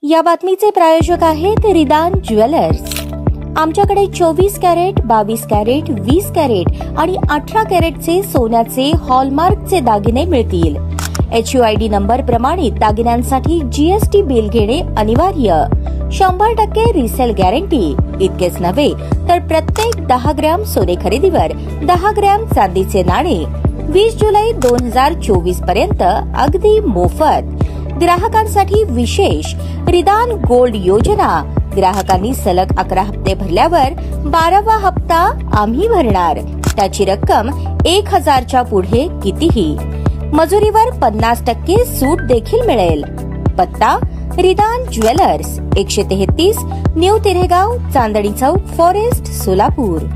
या बातमीचे प्रायोजक आहेत रिदान ज्वेलर्स। आमच्याकडे 24 कॅरेट, 22 कॅरेट, 20 कॅरेट आणि 18 कॅरेटचे सोन्याचे हॉलमार्कचे दागिने मिळतील। HUID नंबर प्रमाणित दागिन्यांसाठी GST बिल घेणे अनिवार्य। 100% रिसेल गॅरंटी। इतकेच नव्हे तर प्रत्येक 10 ग्रॅम सोने खरेदीवर 10 ग्रॅम चांदीचे नाणे 20 जुलै 2024 पर्यंत अगदी मोफत। ग्राहकांसाठी विशेष रिदान गोल्ड योजना। ग्राहकांनी सलग 11 हप्ते भरल्यावर 12वा हप्ता आम्ही भरणार। त्याची रक्कम 1000च्या पुढे कितीही। मजुरीवर 50% सूट देखील मिळेल। पत्ता रिदान jewellers, 133 new तिरेगाव, Chandni Chowk, forest, Solapur.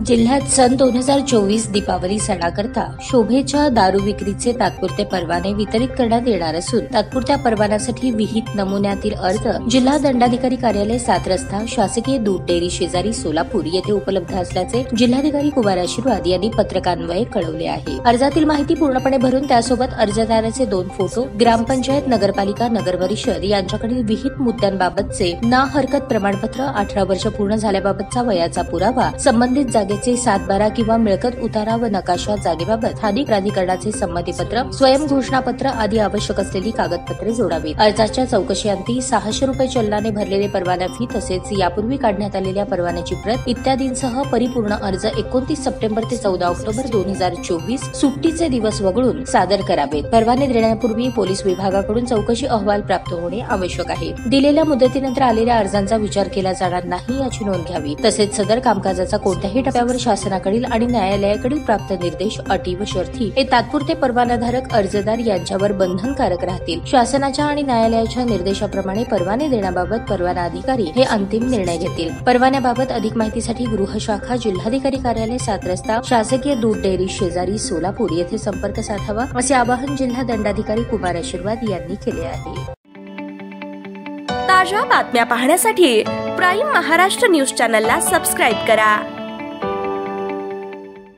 जिल्ह्यात सन 2024 दीपावली सणाकरता शोभेच्या दारू विक्रीचे तात्पुरते परवाने वितरित करण्यात येणार असून तात्पुरत्या परवान्यासाठी विहित नमुन्यातील अर्ज जिल्हा दंडाधिकारी कार्यालय 7 रस्ता शासकीय दूध डेअरी शेजारी सोलापूर येथे उपलब्ध असल्याचे जिल्हाधिकारी कुमार आशीर्वाद यांनी पत्रकान्वये कळवले आहे। अर्जातील माहिती पूर्णपणे भरून त्यासोबत अर्जदाराचे 2 फोटो, ग्रामपंचायत, नगरपालिका, नगरपरिषद यांच्याकडील विहित मुद्द्यांबाबतचे ना हरकत प्रमाणपत्र, 18 वर्ष पूर्ण झाल्याबाबतचा वयाचा पुरावा, संबंधित जागे 7/12 किंवा मिळकत उतारा व नकाशा जागेबाबत स्थानिक प्राधिकरणाचे संमतीपत्र, स्वयं घोषणापत्र आदी आवश्यक असलेली कागदपत्रे जोडावीत। अर्जाच्या चौकशीअंती 600 रुपये चलनाने भरलेले परवाना फी तसेच यापूर्वी काढण्यात आलेल्या परवान्याची प्रत इत्यादींसह परिपूर्ण अर्ज 29 सप्टेंबर ते 14 ऑक्टोबर 2024 सुट्टीचे दिवस वगळून सादर करावेत। परवाने देण्यापूर्वी पोलीस विभागाकडून चौकशी अहवाल प्राप्त होणे आवश्यक आहे। दिलेल्या मुदतीनंतर आलेल्या अर्जांचा विचार केला जाणार नाही याची नोंद घ्यावी। तसेच सदर कामकाजाचा कोणत्याही टप्प्यावर शासनाकडील आणि न्यायालयाकडील प्राप्त निर्देश, अटी व शर्ती हे तात्पुरते परवानाधारक अर्जदार यांच्यावर बंधनकारक राहतील। शासनाच्या आणि न्यायालयाच्या निर्देशाप्रमाणे परवाने देण्याबाबत परवाना अधिकारी हे अंतिम निर्णय घेतील। परवान्याबाबत अधिक माहितीसाठी गृह शाखा, जिल्हाधिकारी कार्यालय 7 रस्ता शासकीय दूध डेअरी शेजारी सोलापूर येथे संपर्क साधावा असे आवाहन जिल्हा दंडाधिकारी कुमार आशीर्वाद यांनी केले आहे। ताज्या बातम्या पाहण्यासाठी प्राईम महाराष्ट्र न्यूज चॅनलला सबस्क्राईब करा।